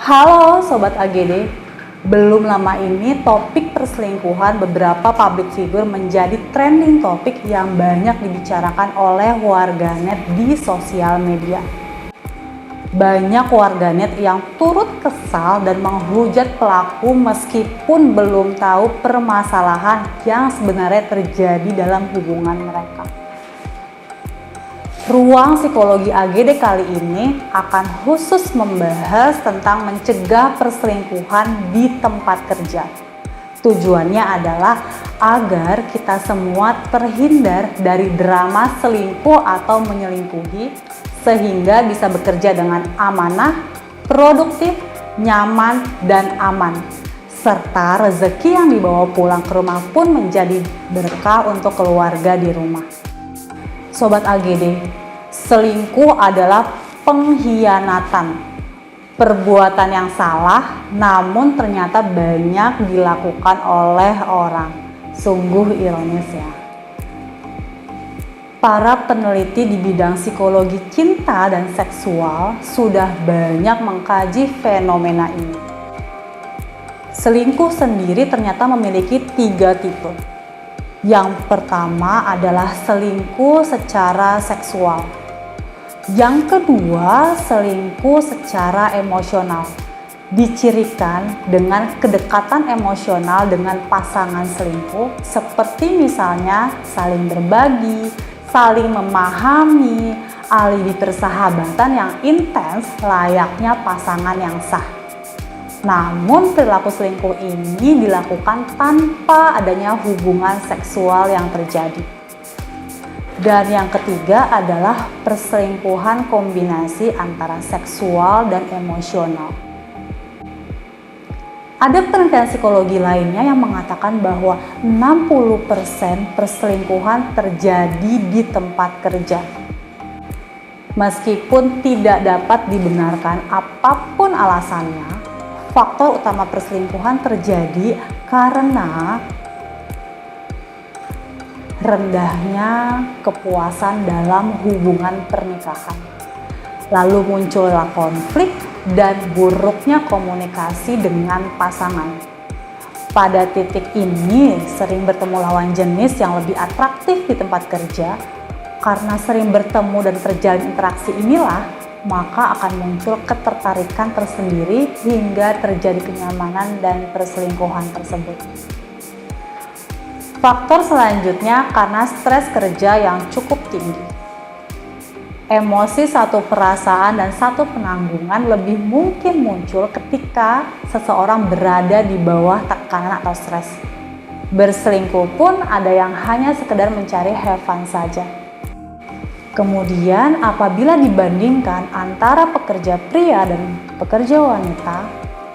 Halo Sobat AGD, belum lama ini topik perselingkuhan beberapa public figure menjadi trending topik yang banyak dibicarakan oleh warganet di sosial media. Banyak warganet yang turut kesal dan menghujat pelaku meskipun belum tahu permasalahan yang sebenarnya terjadi dalam hubungan mereka. Ruang Psikologi AGD kali ini akan khusus membahas tentang mencegah perselingkuhan di tempat kerja. Tujuannya adalah agar kita semua terhindar dari drama selingkuh atau menyelingkuhi, sehingga bisa bekerja dengan amanah, produktif, nyaman, dan aman. Serta rezeki yang dibawa pulang ke rumah pun menjadi berkah untuk keluarga di rumah. Sobat AGD, selingkuh adalah pengkhianatan, perbuatan yang salah namun ternyata banyak dilakukan oleh orang. Sungguh ironis ya. Para peneliti di bidang psikologi cinta dan seksual sudah banyak mengkaji fenomena ini. Selingkuh sendiri ternyata memiliki 3 tipe. Yang pertama adalah selingkuh secara seksual. Yang kedua, selingkuh secara emosional. Dicirikan dengan kedekatan emosional dengan pasangan selingkuh, seperti misalnya saling berbagi, saling memahami, alibi persahabatan yang intens layaknya pasangan yang sah. Namun perilaku selingkuh ini dilakukan tanpa adanya hubungan seksual yang terjadi. Dan yang ketiga adalah perselingkuhan kombinasi antara seksual dan emosional. Ada penelitian psikologi lainnya yang mengatakan bahwa 60% perselingkuhan terjadi di tempat kerja. Meskipun tidak dapat dibenarkan apapun alasannya, faktor utama perselingkuhan terjadi karena rendahnya kepuasan dalam hubungan pernikahan. Lalu muncullah konflik dan buruknya komunikasi dengan pasangan. Pada titik ini sering bertemu lawan jenis yang lebih atraktif di tempat kerja. Karena sering bertemu dan terjalin interaksi inilah, maka akan muncul ketertarikan tersendiri hingga terjadi kenyamanan dan perselingkuhan tersebut. Faktor selanjutnya karena stres kerja yang cukup tinggi. Emosi satu perasaan dan satu penanggungan lebih mungkin muncul ketika seseorang berada di bawah tekanan atau stres. Berselingkuh pun ada yang hanya sekedar mencari have fun saja. Kemudian apabila dibandingkan antara pekerja pria dan pekerja wanita,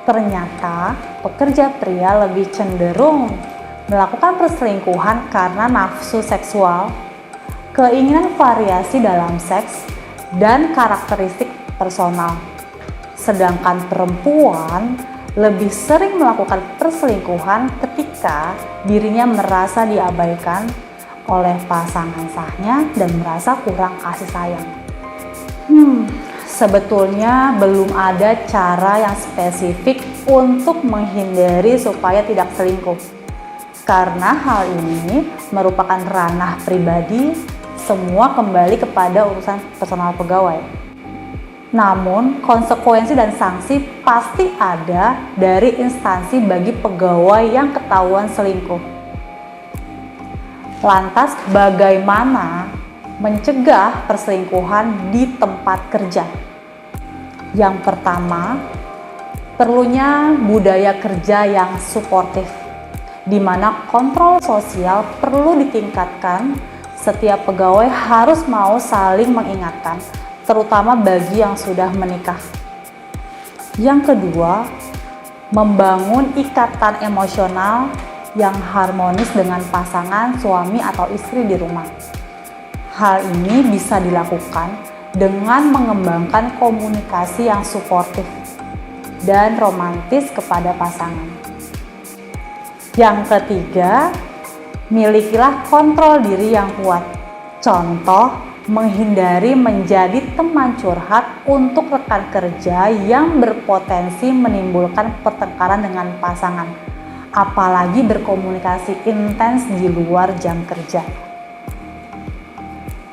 ternyata pekerja pria lebih cenderung melakukan perselingkuhan karena nafsu seksual, keinginan variasi dalam seks, dan karakteristik personal. Sedangkan perempuan lebih sering melakukan perselingkuhan ketika dirinya merasa diabaikan oleh pasangan sahnya dan merasa kurang kasih sayang. Sebetulnya belum ada cara yang spesifik untuk menghindari supaya tidak selingkuh. Karena hal ini merupakan ranah pribadi, semua kembali kepada urusan personal pegawai. Namun, konsekuensi dan sanksi pasti ada dari instansi bagi pegawai yang ketahuan selingkuh. Lantas bagaimana mencegah perselingkuhan di tempat kerja? Yang pertama, perlunya budaya kerja yang suportif, di mana kontrol sosial perlu ditingkatkan. Setiap pegawai harus mau saling mengingatkan, terutama bagi yang sudah menikah. Yang kedua, membangun ikatan emosional yang harmonis dengan pasangan suami atau istri di rumah. Hal ini bisa dilakukan dengan mengembangkan komunikasi yang suportif dan romantis kepada pasangan. Yang ketiga, milikilah kontrol diri yang kuat. Contoh, menghindari menjadi teman curhat untuk rekan kerja yang berpotensi menimbulkan pertengkaran dengan pasangan, apalagi berkomunikasi intens di luar jam kerja.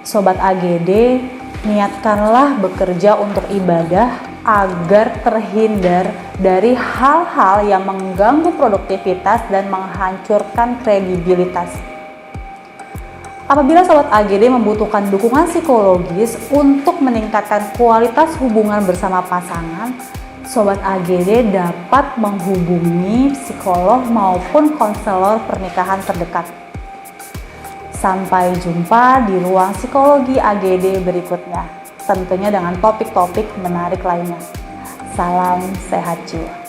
Sobat AGD, niatkanlah bekerja untuk ibadah agar terhindar dari hal-hal yang mengganggu produktivitas dan menghancurkan kredibilitas. Apabila Sobat AGD membutuhkan dukungan psikologis untuk meningkatkan kualitas hubungan bersama pasangan, Sobat AGD dapat menghubungi psikolog maupun konselor pernikahan terdekat. Sampai jumpa di ruang psikologi AGD berikutnya, tentunya dengan topik-topik menarik lainnya. Salam sehat jiwa.